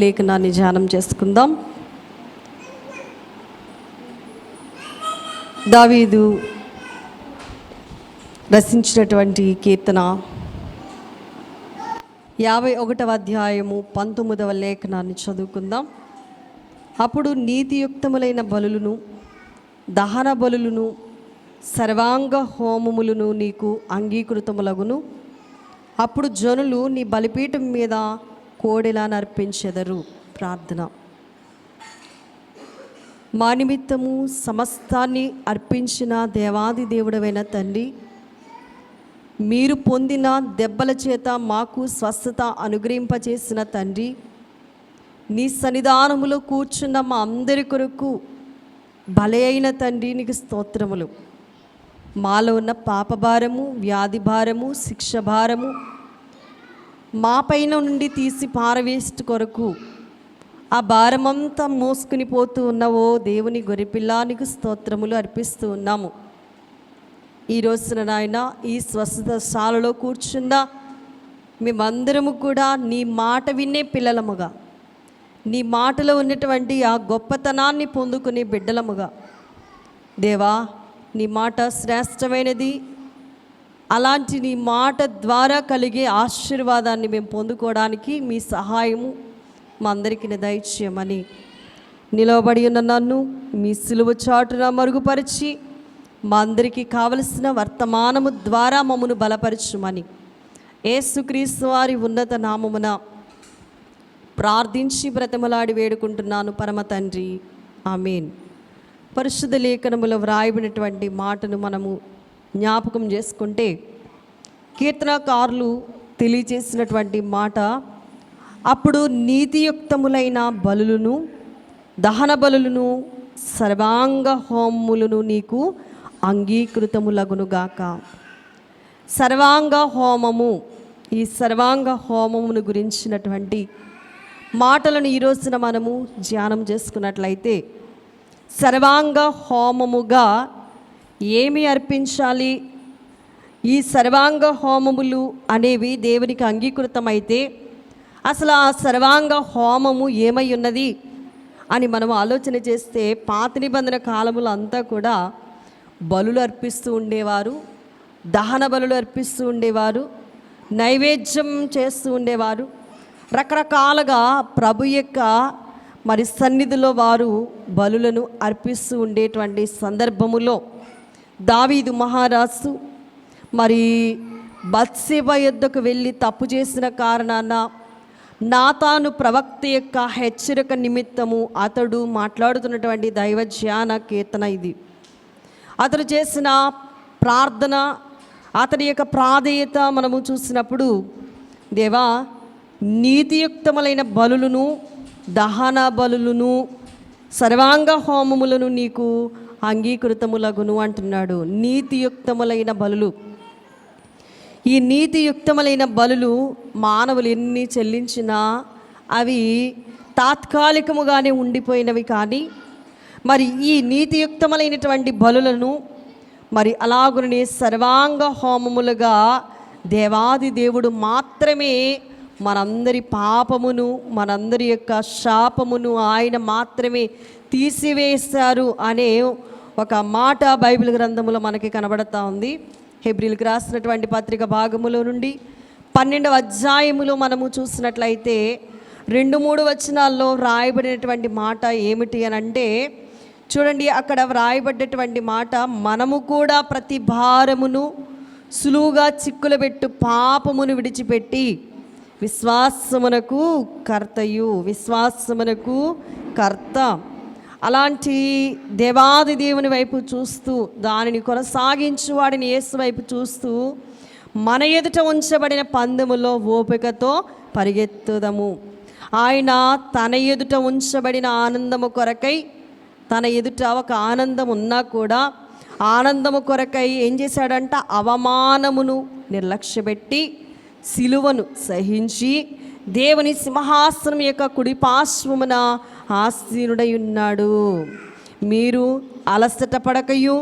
లేఖనాన్ని ధ్యానం చేసుకుందాం. దావీదు రచించినటువంటి కీర్తన 51వ అధ్యాయము 19వ లేఖనాన్ని చదువుకుందాం. అప్పుడు నీతియుక్తములైన బలులను, దహన బలులను, సర్వాంగ హోమములను నీకు అంగీకృతములగును. అప్పుడు జనులు నీ బలిపీఠం మీద కోడెలా నర్పించెదరు. ప్రార్థన. మా నిమిత్తము సమస్తాన్ని అర్పించిన దేవాది దేవుడవైన తండ్రి, మీరు పొందిన దెబ్బల చేత మాకు స్వస్థత అనుగ్రహింపచేసిన తండ్రి, నీ సన్నిధానములో కూర్చున్న మా అందరి కొరకు బలి అయిన తండ్రి, నీకు స్తోత్రములు. మాలో ఉన్న పాపభారము, వ్యాధి భారము, శిక్ష భారము మా పైన నుండి తీసి పారవేస్ట్ కొరకు ఆ భారమంతా మోసుకుని పోతూ ఉన్నవో దేవుని గొర్రెపిల్లానికి స్తోత్రములు అర్పిస్తూ ఉన్నాము. ఈ రోజున నాయన ఈ స్వస్థతశాలలో కూర్చున్న మేమందరము కూడా నీ మాట వినే పిల్లలముగా, నీ మాటలో ఉన్నటువంటి ఆ గొప్పతనాన్ని పొందుకునే బిడ్డలముగా, దేవా నీ మాట శ్రేష్టమైనది. అలాంటి నీ మాట ద్వారా కలిగే ఆశీర్వాదాన్ని మేము పొందుకోవడానికి మీ సహాయము మా అందరికీ దయచేయమని, నిలవబడి ఉన్న నన్ను మీ సిలువ చాటున మరుగుపరిచి మా అందరికీ కావలసిన వర్తమానము ద్వారా మమ్మను బలపరచుమని యేసుక్రీస్తు వారి ఉన్నత నామమున ప్రార్థించి బ్రతిమలాడి వేడుకుంటున్నాను పరమ తండ్రి, ఆమేన్. పరిశుద్ధ లేఖనములో వ్రాయబడినటువంటి మాటను మనము జ్ఞాపకం చేసుకుంటే, కీర్తనకారులు తెలియచేసినటువంటి మాట, అప్పుడు నీతియుక్తములైన బలులను, దహన బలులను, సర్వాంగ హోమములను నీకు అంగీకృతములగునుగాక. సర్వాంగ హోమము, ఈ సర్వాంగ హోమమును గురించినటువంటి మాటలను ఈరోజున మనము ధ్యానం చేసుకున్నట్లయితే, సర్వాంగ హోమముగా ఏమి అర్పించాలి, ఈ సర్వాంగ హోమములు అనేవి దేవునికి అంగీకృతమైతే అసలు ఆ సర్వాంగ హోమము ఏమై ఉన్నది అని మనం ఆలోచన చేస్తే, పాత నిబంధన కాలములో అంతా కూడా బలులు అర్పిస్తూ ఉండేవారు, దహన బలులు అర్పిస్తూ ఉండేవారు, నైవేద్యం చేస్తూ ఉండేవారు. రకరకాలుగా ప్రభు యొక్క సన్నిధిలో వారు బలులను అర్పిస్తూ ఉండేటువంటి సందర్భములో దావీదు మహారాజు బత్షెబ యొద్దకు వెళ్ళి తప్పు చేసిన కారణాన నాతాను ప్రవక్త యొక్క హెచ్చరిక నిమిత్తము అతడు మాట్లాడుతున్నటువంటి దైవజ్ఞాన కీర్తన ఇది. అతడు చేసిన ప్రార్థన, అతడి యొక్క ప్రాధేయత మనము చూసినప్పుడు, దేవా నీతియుక్తములైన బలులను, దహన బలులను, సర్వాంగ హోమములను నీకు అంగీకృతములగును అంటున్నాడు. నీతియుక్తములైన బలులు, ఈ నీతియుక్తములైన బలులు మానవులు ఎన్ని చెల్లించినా అవి తాత్కాలికముగానే ఉండిపోయినవి. కానీ ఈ నీతియుక్తములైనటువంటి బలులను అలాగునే సర్వాంగ హోమములుగా దేవాది దేవుడు మాత్రమే మనందరి పాపమును, మనందరి యొక్క శాపమును ఆయన మాత్రమే తీసివేశారు అనే ఒక మాట బైబిల్ గ్రంథములో మనకి కనబడతా ఉంది. హెబ్రీలకు రాసినటువంటి పత్రిక భాగములో నుండి 12వ అధ్యాయములో మనము చూసినట్లయితే 2-3 వచనాల్లో వ్రాయబడినటువంటి మాట ఏమిటి అని అంటే, చూడండి, అక్కడ వ్రాయబడ్డటువంటి మాట, మనము కూడా ప్రతి భారమును సులువుగా చిక్కులబెట్టు పాపమును విడిచిపెట్టి విశ్వాసమునకు కర్త అలాంటి దేవాది దేవుని వైపు చూస్తూ, దానిని కొనసాగించు వాడిని యేసు వైపు చూస్తూ, మన ఎదుట ఉంచబడిన పందెములో ఓపికతో పరిగెత్తుదము. ఆయన తన ఎదుట ఉంచబడిన ఆనందము కొరకై, తన ఎదుట ఒక ఆనందం ఉన్నా కూడా ఆనందము కొరకై ఏం చేశాడంట, అవమానమును నిర్లక్ష్యపెట్టి సిలువను సహించి దేవుని సింహాసనం యొక్క కుడి పార్శ్వమున ఆసీనుడై ఉన్నాడు. మీరు అలసట పడకయు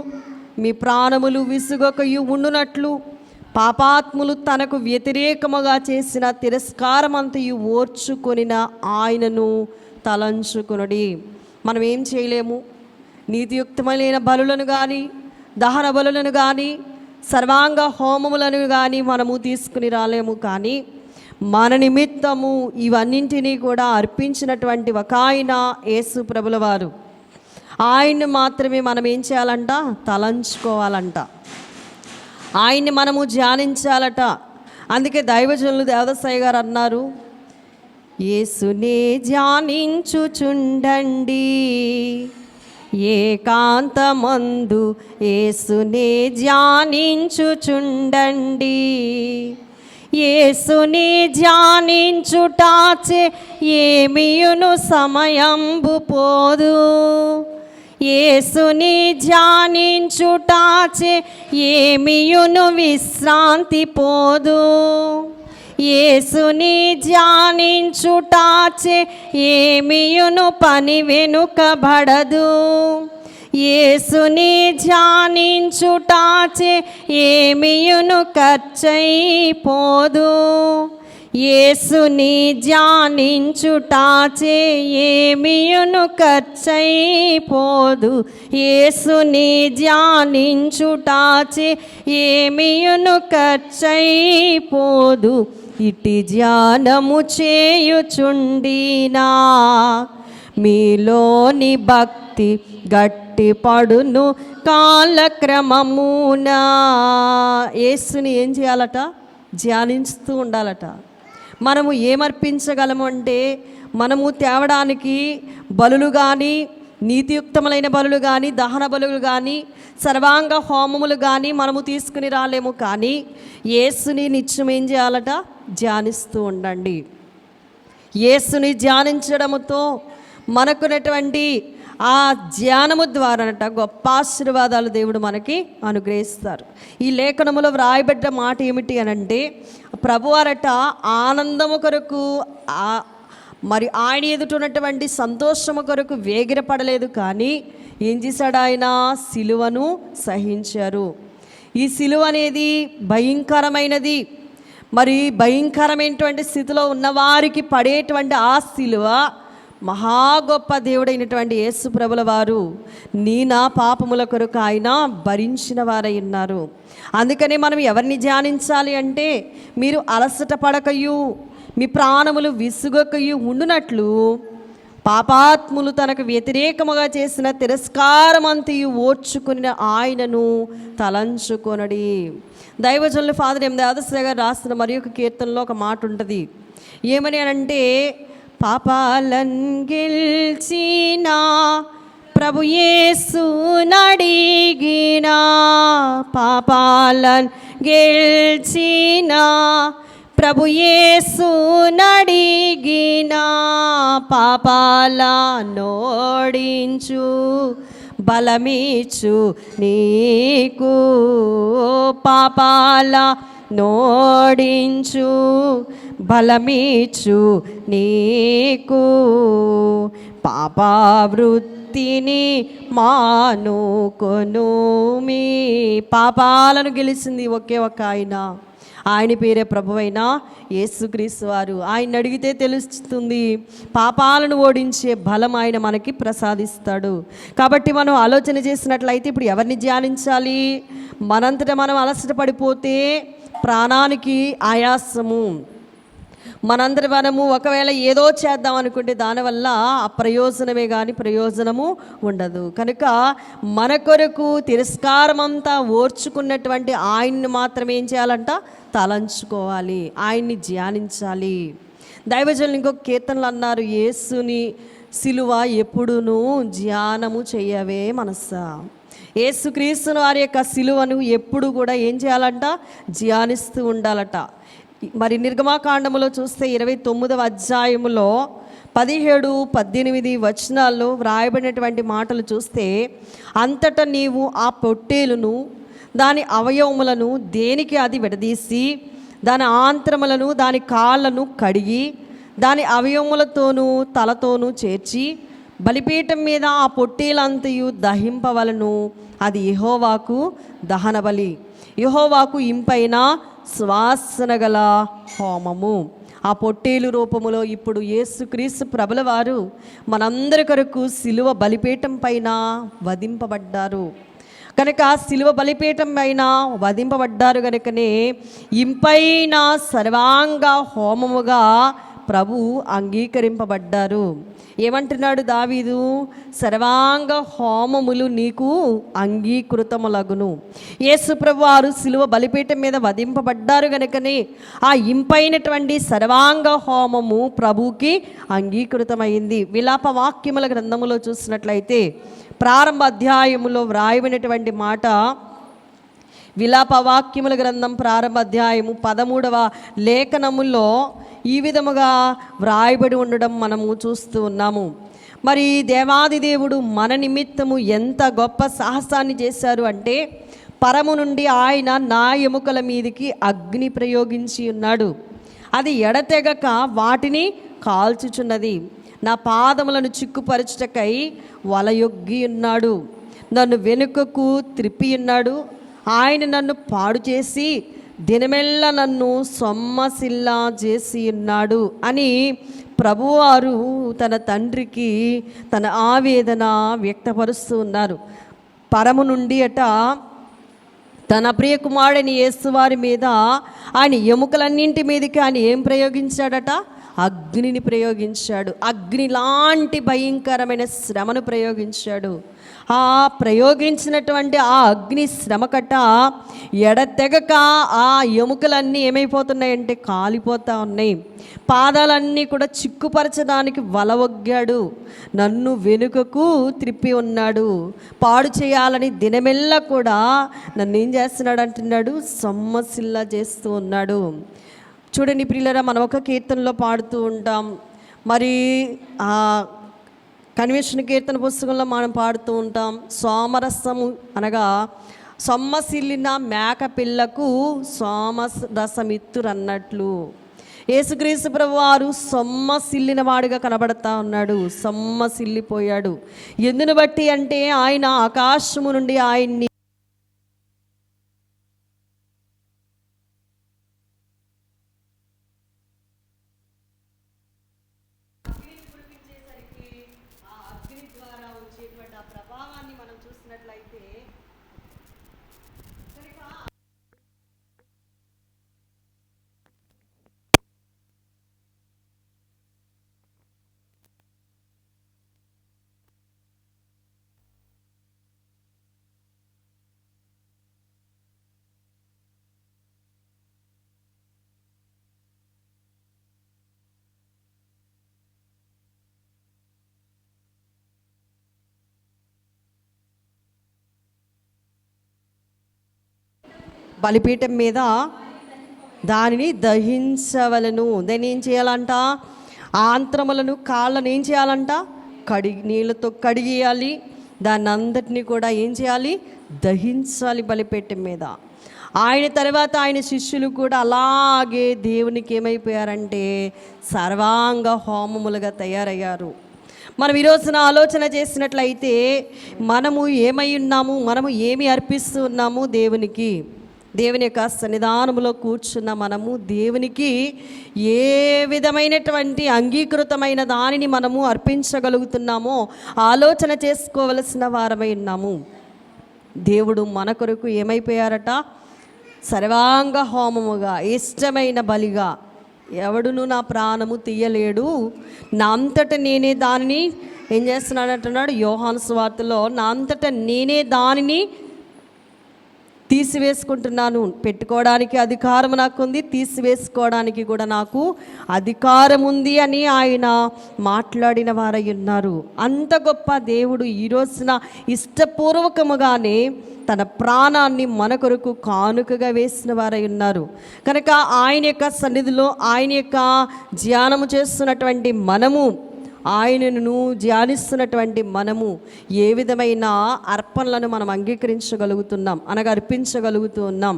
మీ ప్రాణములు విసుగకయు ఉండునట్లు పాపాత్ములు తనకు వ్యతిరేకముగా చేసిన తిరస్కారమంతయు ఓర్చుకొనిన ఆయనను తలంచుకొనుడి. మనం ఏం చేయలేము. నీతియుక్తమైన బలులను కానీ, దహన బలులను కానీ, సర్వాంగ హోమములను కానీ మనము తీసుకుని రాలేము. కానీ మన నిమిత్తము ఇవన్నింటినీ కూడా అర్పించినటువంటి ఒక ఆయన యేసు ప్రభుల వారు. ఆయన్ని మాత్రమే మనం ఏం చేయాలంట? తలంచుకోవాలంట. ఆయన్ని మనము ధ్యానించాలట. అందుకే దైవజనులు దేవదసాయి గారు అన్నారు, యేసునే ధ్యానించుచుండండి, ఏకాంతమందు యేసునే ధ్యానించుచుండండి. యేసుని ధ్యానించుటాచే ఏమియును సమయంబు పోదు. యేసుని ధ్యానించుటాచే ఏమియును విశ్రాంతి పోదు. యేసుని ధ్యానించుటాచే ఏమియును పని వెనుకబడదు. యేసుని ధ్యానించుటాచే ఏమియును ఖర్చయిపోదు. యేసుని ధ్యానించుటాచే ఏమియును ఖర్చయిపోదు. యేసుని ధ్యానించుటాచే ఏమియును ఖర్చయిపోదు. ఇట్టి ధ్యానము చేయుచుండినా మీలోని భక్తి గట్టి పడును కాలక్రమమునా. యేసుని ఏం చేయాలట? ధ్యానిస్తూ ఉండాలట. మనము ఏమర్పించగలము అంటే, మనము తేవడానికి బలులు కానీ, నీతియుక్తములైన బలులు కానీ, దహన బలులు కానీ, సర్వాంగ హోమములు కానీ మనము తీసుకుని రాలేము. కానీ యేసుని నిత్యం ఏం చేయాలట? ధ్యానిస్తూ ఉండండి. యేసుని ధ్యానించడముతో మనకున్నటువంటి ఆ ధ్యానము ద్వారానట గొప్ప ఆశీర్వాదాలు దేవుడు మనకి అనుగ్రహిస్తారు. ఈ లేఖనములో వ్రాయబడ్డ మాట ఏమిటి అనంటే, ప్రభువారట ఆనందము కొరకు మరి ఆయన ఎదుటిన్నటువంటి సంతోషము కొరకు వేగిరపడలేదు, కానీ ఏం చేశాడు? ఆయన సిలువను సహించారు. ఈ సిలువ అనేది భయంకరమైనది. మరి భయంకరమైనటువంటి స్థితిలో ఉన్నవారికి పడేటువంటి ఆ సిలువ మహా గొప్ప దేవుడైనటువంటి యేసు ప్రభుల వారు నా పాపముల కొరకు ఆయన భరించిన వారై ఉన్నారు. అందుకనే మనం ఎవరిని ధ్యానించాలి అంటే, మీరు అలసట పడకయు మీ ప్రాణములు విసుగకయు ఉండునట్లు పాపాత్ములు తనకు వ్యతిరేకముగా చేసిన తిరస్కారమంతయు ఓర్చుకుని ఆయనను తలంచుకొనడి. దైవజనులు ఫాదర్ ఎం దేవదాస్ గారు రాసిన మరి ఒక కీర్తనలో ఒక మాట ఉంటుంది. ఏమని అనంటే, పాపాలన్ గెల్చిన ప్రభు యేసు నడిగిన, పాపాలన్ గెల్చిన ప్రభు యేసు నడిగిన, పాపాల నోడించు బలమిచ్చు నీకు, పాపాల నోడించు బలమిచ్చు నీకు, పాపవృత్తిని మానుకొను. మీ పాపాలను గెలిచింది ఒకే ఒక ఆయన. ఆయన పేరే ప్రభువైన యేసుక్రీస్తు వారు. ఆయన అడిగితే తెలుస్తుంది, పాపాలను ఓడించే బలం ఆయన మనకి ప్రసాదిస్తాడు. కాబట్టి మనం ఆలోచన చేసినట్లయితే ఇప్పుడు ఎవరిని ధ్యానించాలి? మనంతటా మనం అలసట పడిపోతే ప్రాణానికి ఆయాసము. మనందరి మనము ఒకవేళ ఏదో చేద్దాం అనుకుంటే దానివల్ల అప్రయోజనమే కానీ ప్రయోజనము ఉండదు. కనుక మన కొరకు తిరస్కారమంతా ఓర్చుకున్నటువంటి ఆయన్ని మాత్రమే ఏం చేయాలంట? తలంచుకోవాలి, ఆయన్ని ధ్యానించాలి. దైవజనులు ఇంకొక కీర్తనలు అన్నారు, యేసుని సిలువ ఎప్పుడునూ ధ్యానము చేయవే మనసా. యేసుక్రీస్తుని వారి యొక్క సిలువను ఎప్పుడు కూడా ఏం చేయాలంట? ధ్యానిస్తూ ఉండాలట. మరి నిర్గమాకాండములో చూస్తే 29వ అధ్యాయములో 17-18 వచనాల్లో వ్రాయబడినటువంటి మాటలు చూస్తే, అంతటా నీవు ఆ పొట్టేలును దాని అవయవములను దేనికి అది విడదీసి దాని ఆంత్రములను దాని కాళ్ళను కడిగి దాని అవయవములతోనూ తలతోనూ చేర్చి బలిపీఠం మీద ఆ పొట్టేలంతయు దహింపవలను, అది యెహోవాకు దహన బలి. యెహోవాకు ఇంపైన సువాసన గల హోమము. ఆ పొట్టేలు రూపములో ఇప్పుడు యేసుక్రీస్తు ప్రభుల వారు మనందరి కొరకు సిలువ బలిపీఠం పైన వధింపబడ్డారు కనుక, సిలువ బలిపీఠం పైన వధింపబడ్డారు కనుకనే ఇంపైన సర్వాంగ హోమముగా ప్రభు అంగీకరింపబడ్డారు. ఏమంటున్నాడు దావీదు? సర్వాంగ హోమములు నీకు అంగీకృతములగును. యేసు ప్రభు వారు సిలువ బలిపీఠం మీద వధింపబడ్డారు కనుకనే ఆ ఇంపైనటువంటి సర్వాంగ హోమము ప్రభుకి అంగీకృతమైంది. విలాప వాక్యముల గ్రంథములో చూసినట్లయితే ప్రారంభ అధ్యాయములో వ్రాయబడినటువంటి మాట, విలాప వాక్యముల గ్రంథం ప్రారంభ అధ్యాయము 13వ లేఖనములో ఈ విధముగా వ్రాయబడి ఉండడం మనము చూస్తూ ఉన్నాము. మరి దేవాది దేవుడు మన నిమిత్తము ఎంత గొప్ప సాహసాన్ని చేశారు అంటే, పరము నుండి ఆయన నా ఎముకల మీదికి అగ్ని ప్రయోగించి ఉన్నాడు. అది ఎడతెగక వాటిని కాల్చుచున్నది. నా పాదములను చిక్కుపరచుటకై వలయొగ్గి ఉన్నాడు. నన్ను వెనుకకు త్రిప్పి ఉన్నాడు. ఆయన నన్ను పాడు చేసి దినమెల్లా నన్ను సొమ్మసిల్లా చేసి ఉన్నాడు అని ప్రభువారు తన తండ్రికి తన ఆవేదన వ్యక్తపరుస్తూ ఉన్నారు. పరము నుండి తన ప్రియ కుమారుని యేసువారి మీద, ఆయన ఎముకలన్నింటి మీదకి ఆయన ఏం ప్రయోగించాడట? అగ్నిని ప్రయోగించాడు. అగ్ని లాంటి భయంకరమైన శ్రమను ప్రయోగించాడు. ఆ ప్రయోగించినటువంటి ఆ అగ్ని శ్రమకట ఎడతెగక ఆ ఎముకలన్నీ ఏమైపోతున్నాయంటే కాలిపోతూ ఉన్నాయి. పాదాలన్నీ కూడా చిక్కుపరచడానికి వలవొగ్గాడు. నన్ను వెనుకకు త్రిప్పి ఉన్నాడు. పాడు చేయాలని దినమెల్లా కూడా నన్ను ఏం చేస్తున్నాడు అంటున్నాడు? సొమ్మసిల్లా చేస్తూ ఉన్నాడు. చూడండి ప్రియులారా, మనం ఒక కీర్తనలో పాడుతూ ఉంటాం. మరి ఆ కన్వెన్షన్ కీర్తన పుస్తకంలో మనం పాడుతూ ఉంటాం, సోమరసము అనగా సొమ్మసిల్లిన మేక పిల్లకు సోమరసమిత్తురన్నట్లు. యేసుక్రీస్తు ప్రభు వారు సొమ్మసిల్లిన వాడుగా కనబడతా ఉన్నాడు. సొమ్మసిల్లిపోయాడు. ఎందును బట్టి అంటే ఆయన ఆకాశము నుండి ఆయన్ని ప్రభావాన్ని మనం చూసినట్లయితే బలిపీఠం మీద దానిని దహించవలను. దాన్ని ఏం చేయాలంట? ఆంత్రములను కాళ్ళను ఏం చేయాలంట? నీళ్ళతో కడిగేయాలి. దాన్ని అంతటినీ కూడా ఏం చేయాలి? దహించాలి బలిపీఠం మీద. ఆయన తర్వాత ఆయన శిష్యులు కూడా అలాగే దేవునికి ఏమైపోయారంటే సర్వాంగ హోమములుగా తయారయ్యారు. మనం ఈరోజున ఆలోచన చేసినట్లయితే మనము ఏమై ఉన్నాము, మనము ఏమి అర్పిస్తూ ఉన్నాము దేవునికి? దేవుని యొక్క సన్నిధానంలో కూర్చున్న మనము దేవునికి ఏ విధమైనటువంటి అంగీకృతమైన దానిని మనము అర్పించగలుగుతున్నామో ఆలోచన చేసుకోవలసిన వారమై ఉన్నాము. దేవుడు మన కొరకు ఏమైపోయారట? సర్వాంగ హోమముగా, ఇష్టమైన బలిగా. ఎవడును నా ప్రాణము తీయలేడు, నా అంతట నేనే దానిని ఏం చేస్తున్నాడంటున్నాడు యోహాను సువార్తలో, నా అంతట నేనే దానిని తీసివేసుకుంటున్నాను. పెట్టుకోవడానికి అధికారం నాకుంది, తీసివేసుకోవడానికి కూడా నాకు అధికారం ఉంది అని ఆయన మాట్లాడిన వారై ఉన్నారు. అంత గొప్ప దేవుడు ఈ రోజున ఇష్టపూర్వకముగానే తన ప్రాణాన్ని మన కొరకు కానుకగా వేసిన వారై ఉన్నారు. కనుక ఆయన యొక్క సన్నిధిలో ఆయన యొక్క ధ్యానము చేస్తున్నటువంటి మనము ఆయనను ధ్యానిస్తున్నటువంటి మనము ఏ విధమైన అర్పణలను మనం అంగీకరించగలుగుతున్నాం, అనగా అర్పించగలుగుతూ ఉన్నాం,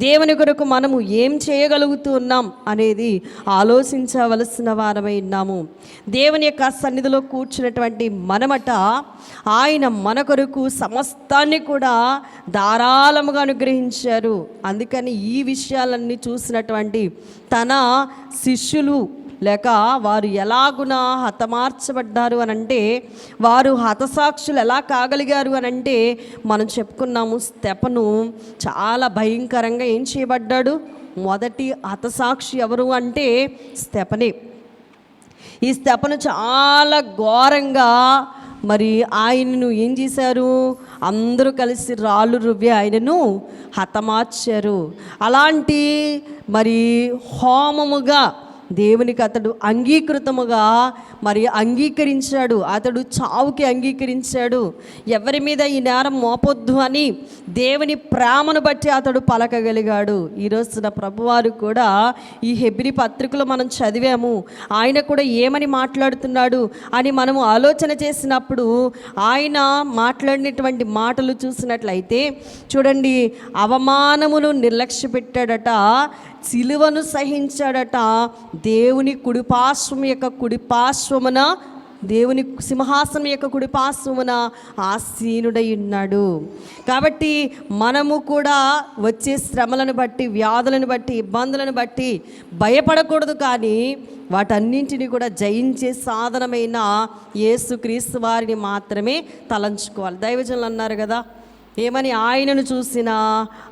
దేవుని కొరకు మనము ఏం చేయగలుగుతూ ఉన్నాం అనేది ఆలోచించవలసిన వారమై ఉన్నాము. దేవుని యొక్క సన్నిధిలో కూర్చున్నటువంటి మనమట ఆయన మన కొరకు సమస్తాన్ని కూడా ధారాళముగా అనుగ్రహించారు. అందుకని ఈ విషయాలన్నీ చూసినటువంటి తన శిష్యులు లేక వారు ఎలాగున హతమార్చబడ్డారు అని అంటే, వారు హతసాక్షులు ఎలా కాగలిగారు అని అంటే, మనం చెప్పుకున్నాము స్తెఫను చాలా భయంకరంగా ఏం చేయబడ్డాడు. మొదటి హతసాక్షి ఎవరు అంటే స్తెఫనే. ఈ స్తెఫను చాలా ఘోరంగా మరి ఆయనను ఏం చేశారు, అందరూ కలిసి రాళ్ళు రువ్వి ఆయనను హతమార్చారు. అలాంటి మరి హోమముగా దేవునికి అతడు అంగీకృతముగా మరి అంగీకరించాడు. అతడు చావుకి అంగీకరించాడు. ఎవరి మీద ఈ నేరం మోపొద్దు అని దేవుని ప్రేమను బట్టి అతడు పలకగలిగాడు. ఈరోజున ప్రభువారు కూడా ఈ హెబ్రీ పత్రికలో మనం చదివాము. ఆయన కూడా ఏమని మాట్లాడుతున్నాడు అని మనము ఆలోచన చేసినప్పుడు ఆయన మాట్లాడినటువంటి మాటలు చూసినట్లయితే చూడండి, అవమానమును నిర్లక్ష్య పెట్టాడట, సిలువను సహించాడట, దేవుని కుడిపార్శ్వమున దేవుని సింహాసనం యొక్క కుడిపార్శ్వమున ఆసీనుడై ఉన్నాడు. కాబట్టి మనము కూడా వచ్చే శ్రమలను బట్టి, వ్యాధులను బట్టి, ఇబ్బందులను బట్టి భయపడకూడదు. కానీ వాటన్నింటినీ కూడా జయించే సాధనమైన యేసుక్రీస్తు వారిని మాత్రమే తలంచుకోవాలి. దైవజనులు అన్నారు కదా, ఏమని, ఆయనను చూసినా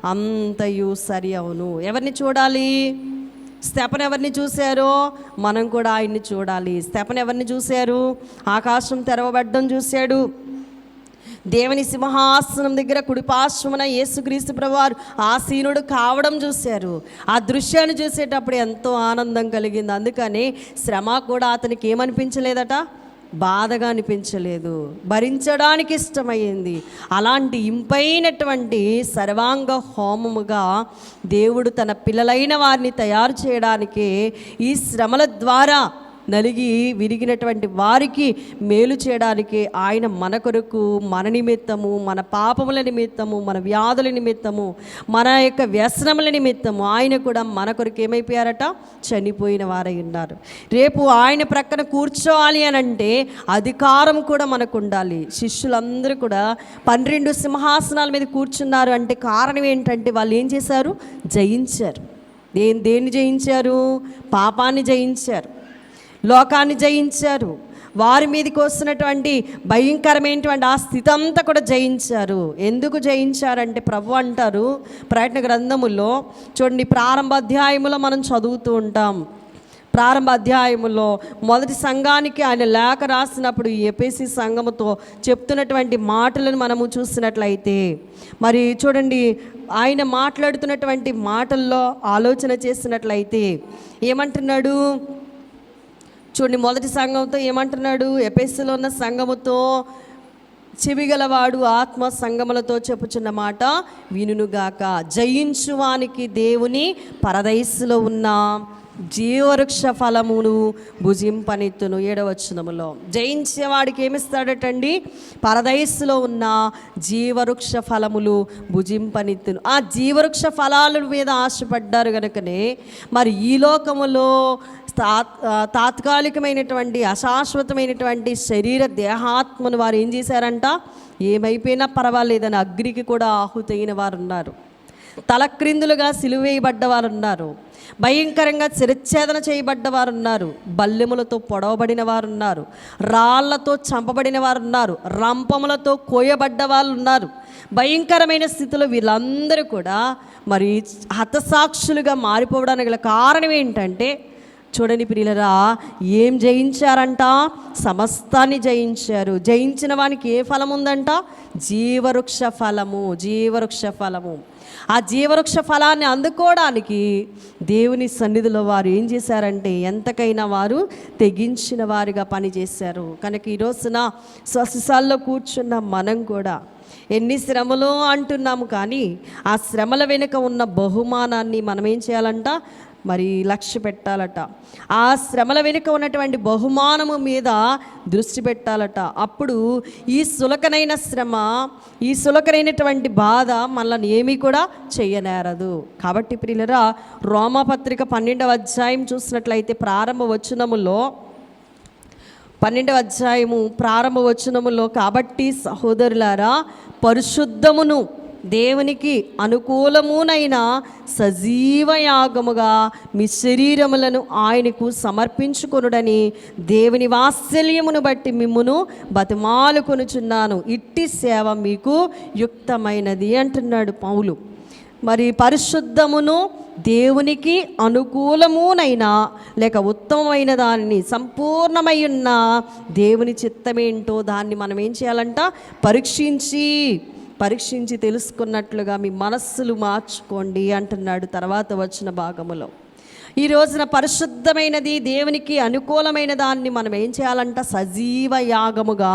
అంతయు సరి అవును. ఎవరిని చూడాలి? స్తెఫను ఎవరిని చూశారో మనం కూడా ఆయన్ని చూడాలి. స్తెఫను ఎవరిని చూశారు? ఆకాశం తెరవబడ్డం చూశాడు. దేవుని సింహాసనం దగ్గర కుడిపార్శ్వమున యేసుక్రీస్తు ప్రభువారు ఆసీనుడు కావడం చూశారు. ఆ దృశ్యాన్ని చూసేటప్పుడు ఎంతో ఆనందం కలిగింది. అందుకని శ్రమ కూడా అతనికి ఏమనిపించలేదట, బాధగా అనిపించలేదు, భరించడానికి ఇష్టమైంది. అలాంటి ఇంపైనటువంటి సర్వాంగ హోమముగా దేవుడు తన పిల్లలైన వారిని తయారు చేయడానికి ఈ శ్రమల ద్వారా నలిగి విరిగినటువంటి వారికి మేలు చేయడానికి ఆయన మన కొరకు, మన నిమిత్తము, మన పాపముల నిమిత్తము, మన వ్యాధుల నిమిత్తము, మన యొక్క వ్యసనముల నిమిత్తము ఆయన కూడా మన కొరకు ఏమైపోయారట, చనిపోయిన వారై ఉన్నారు. రేపు ఆయన ప్రక్కన కూర్చోవాలి అని అంటే అధికారం కూడా మనకు ఉండాలి. శిష్యులందరూ కూడా 12 సింహాసనాల మీద కూర్చున్నారు అంటే కారణం ఏంటంటే వాళ్ళు ఏం చేశారు, జయించారు. దేన్ని జయించారు? పాపాన్ని జయించారు, లోకాన్ని జయించారు, వారి మీదకి వస్తున్నటువంటి భయంకరమైనటువంటి ఆ స్థితి అంతా కూడా జయించారు. ఎందుకు జయించారంటే ప్రభు అంటారు ప్రకటన గ్రంథములో చూడండి, ప్రారంభ అధ్యాయములో మనం చదువుతూ ఉంటాం. ప్రారంభ అధ్యాయములో మొదటి సంఘానికి ఆయన లేఖ రాసినప్పుడు ఎఫెసీ సంఘముతో చెప్తున్నటువంటి మాటలను మనము చూసినట్లయితే మరి చూడండి, ఆయన మాట్లాడుతున్నటువంటి మాటల్లో ఆలోచన చేసినట్లయితే ఏమంటున్నాడు చూడండి, మొదటి సంఘంతో ఏమంటున్నాడు, ఎఫెసులో ఉన్న సంఘముతో చెవిగలవాడు ఆత్మ సంగములతో చెప్పుచున్న మాట వినుగాక, జయించువానికి దేవుని పరదైసులో ఉన్న జీవవృక్ష ఫలమును భుజింపనిత్తును. 7వ వచనములో జయించేవాడికి ఏమిస్తాడటండి, పరదైసులో ఉన్న జీవవృక్ష ఫలములు భుజింపనిత్తును. ఆ జీవవృక్ష ఫలాల మీద ఆశపడ్డారు కనుకనే మరి ఈ లోకములో తాత్కాలికమైనటువంటి అశాశ్వతమైనటువంటి శరీర దేహాత్మను వారు ఏం చేశారంట, ఏమైపోయినా పర్వాలేదని అగ్నికి కూడా ఆహుతైన వారు ఉన్నారు. తలక్రిందులుగా సిలువేయబడ్డవారు ఉన్నారు, భయంకరంగా శిరచ్ఛేదన చేయబడ్డవారు ఉన్నారు, బల్లెములతో పొడవబడిన వారు ఉన్నారు, రాళ్లతో చంపబడిన వారు ఉన్నారు, రంపములతో కోయబడ్డ వాళ్ళు ఉన్నారు. భయంకరమైన స్థితిలో వీళ్ళందరూ కూడా మరి హతసాక్షులుగా మారిపోవడానికి గల కారణం ఏంటంటే చూడండి ప్రియులరా, ఏం జయించారంట, సమస్తాన్ని జయించారు. జయించిన వానికి ఏ ఫలం ఉందంట, జీవవృక్ష ఫలము. జీవవృక్ష ఫలము. ఆ జీవవృక్ష ఫలాన్ని అందుకోవడానికి దేవుని సన్నిధిలో వారు ఏం చేశారంటే ఎంతకైనా వారు తెగించిన వారిగా పనిచేశారు. కనుక ఈ రోజున స్వస్థశాలలో కూర్చున్న మనం కూడా ఎన్ని శ్రమలు అంటున్నాము, కానీ ఆ శ్రమల వెనుక ఉన్న బహుమానాన్ని మనం ఏం చేయాలంట, మరి లక్ష్య పెట్టాలట. ఆ శ్రమల వెనుక ఉన్నటువంటి బహుమానము మీద దృష్టి పెట్టాలట. అప్పుడు ఈ సులకనైన శ్రమ, ఈ సులకనైనటువంటి బాధ మనల్ని ఏమీ కూడా చెయ్యనేరదు. కాబట్టి ప్రియులరా, రోమాపత్రిక 12వ అధ్యాయం చూసినట్లయితే ప్రారంభ వచనములో 12వ అధ్యాయము ప్రారంభ వచనములో, కాబట్టి సహోదరులారా, పరిశుద్ధమును దేవునికి అనుకూలమునైన సజీవ యాగముగా మీ శరీరములను ఆయనకు సమర్పించుకొనుడని దేవుని వాత్సల్యమును బట్టి మిమ్మును బతిమాలుకొనుచున్నాను. ఇట్టి సేవ మీకు యుక్తమైనది అంటున్నాడు పౌలు. మరి పరిశుద్ధమును దేవునికి అనుకూలమునైనా లేక ఉత్తమమైన దానిని, సంపూర్ణమై ఉన్న దేవుని చిత్తమేంటో దాన్ని మనం ఏం చేయాలంట? పరీక్షించి తెలుసుకున్నట్లుగా మీ మనస్సులు మార్చుకోండి అంటున్నాడు తర్వాత వచ్చిన భాగములో. ఈ రోజున పరిశుద్ధమైనది, దేవునికి అనుకూలమైన దాన్ని మనం ఏం చేయాలంట? సజీవ యాగముగా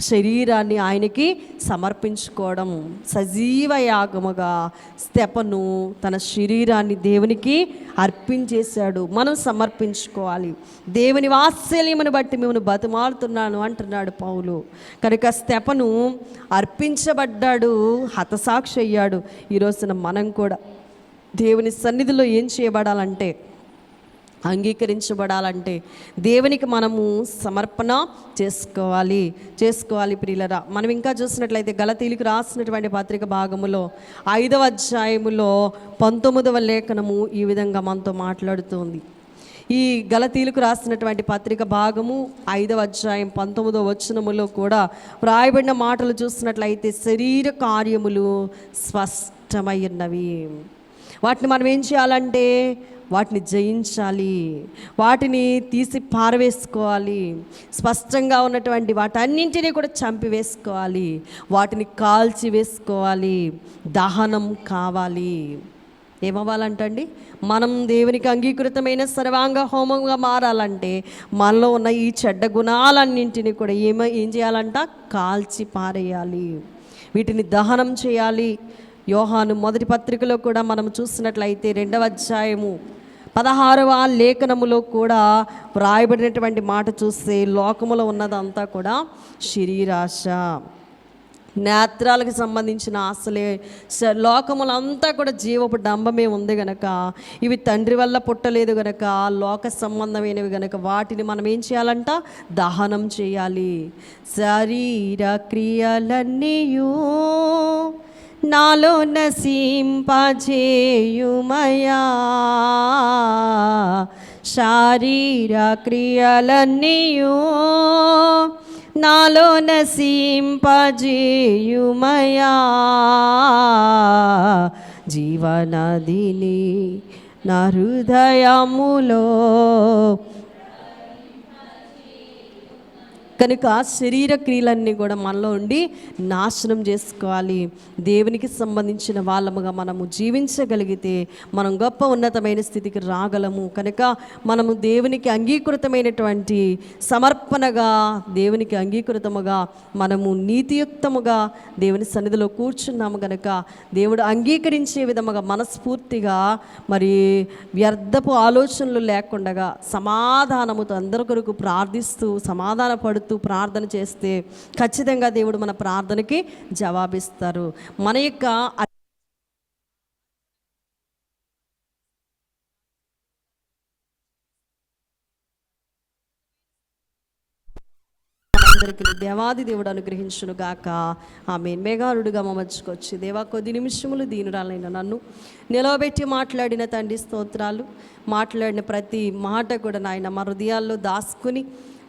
శరీరాన్ని ఆయనకి సమర్పించుకోవడం. సజీవ యాగముగా స్తెఫను తన శరీరాన్ని దేవునికి అర్పించేశాడు. మనం సమర్పించుకోవాలి. దేవుని వాత్సల్యమును బట్టి మిమ్మల్ని బతిమాలుతున్నాను అంటున్నాడు పౌలు. కనుక స్తెఫను అర్పించబడ్డాడు, హతసాక్షి అయ్యాడు. ఈ రోజున మనం కూడా దేవుని సన్నిధిలో ఏం చేయబడాలంటే, అంగీకరించబడాలంటే దేవునికి మనము సమర్పణ చేసుకోవాలి ప్రియులరా. మనం ఇంకా చూసినట్లయితే గలతీయులకు రాసినటువంటి పత్రిక భాగములో 5వ అధ్యాయములో 19వ లేఖనము ఈ విధంగా మనతో మాట్లాడుతుంది. ఈ గలతీయులకు రాసినటువంటి పత్రిక భాగము 5వ అధ్యాయం 19వ వచనములో కూడా వ్రాయబడిన మాటలు చూసినట్లయితే, శరీర కార్యములు స్పష్టమై ఉన్నవి. వాటిని మనం ఏం చేయాలంటే వాటిని జయించాలి, వాటిని తీసి పారవేసుకోవాలి. స్పష్టంగా ఉన్నటువంటి వాటన్నింటినీ కూడా చంపివేసుకోవాలి, వాటిని కాల్చి వేసుకోవాలి, దహనం కావాలి. ఏమవ్వాలంటండి? మనం దేవునికి అంగీకృతమైన సర్వాంగ హోమంగా మారాలంటే మనలో ఉన్న ఈ చెడ్డ గుణాలన్నింటినీ కూడా ఏం చేయాలంట? కాల్చి పారేయాలి, వీటిని దహనం చేయాలి. యోహాను మొదటి పత్రికలో కూడా మనం చూసినట్లయితే 2వ అధ్యాయము 16వ లేఖనములో కూడా వ్రాయబడినటువంటి మాట చూస్తే, లోకములో ఉన్నదంతా కూడా శరీరాశ, నేత్రాలకు సంబంధించిన ఆశలే. లోకములంతా కూడా జీవపు డంబమే ఉంది గనక, ఇవి తండ్రి వల్ల పుట్టలేదు గనక, లోక సంబంధమైనవి గనక వాటిని మనం ఏం చేయాలంట? దహనం చేయాలి. శరీర క్రియలన్నీయు నాలో నశింపజేయుమయా, శారీర క్రియలన్నీయు నాలో నశింపజేయుమయా, జీవనదిని నా హృదయములో. కనుక శరీర క్రియలన్నీ కూడా మనలో ఉండి నాశనం చేసుకోవాలి. దేవునికి సంబంధించిన వాళ్ళముగా మనము జీవించగలిగితే మనం గొప్ప ఉన్నతమైన స్థితికి రాగలము. కనుక మనము దేవునికి అంగీకృతమైనటువంటి సమర్పణగా, దేవునికి అంగీకృతముగా, మనము నీతియుక్తముగా దేవుని సన్నిధిలో కూర్చున్నాము కనుక దేవుడు అంగీకరించే విధముగా మనస్ఫూర్తిగా, మరి వ్యర్థపు ఆలోచనలు లేకుండా సమాధానముతో అందరి కొరకు ప్రార్థిస్తూ సమాధాన పడుతూ ప్రార్థన చేస్తే ఖచ్చితంగా దేవుడు మన ప్రార్థనకి జవాబిస్తారు. మన యొక్క అందరికీ దేవాది దేవుడు అనుగ్రహించును గాక. ఆమేన్. మేఘారుడుగా మమర్చుకొచ్చి, దేవా కొద్ది నిమిషములు దీనురాలైన నన్ను నిలవబెట్టి మాట్లాడిన తండ్రి స్తోత్రాలు. మాట్లాడిన ప్రతి మాట కూడా నాయన మా హృదయాల్లో దాచుకుని,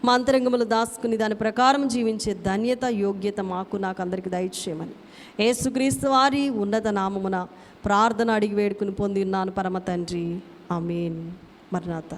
మా అంతరంగములు దాచుకుని దాని ప్రకారం జీవించే ధన్యత, యోగ్యత నాకు అందరికీ దయచేయమని యేసుక్రీస్తు వారి ఉన్నత నామమున ప్రార్థన అడిగి వేడుకుని పొంది ఉన్నాను పరమ తండ్రి. ఆమేన్. మరణాత.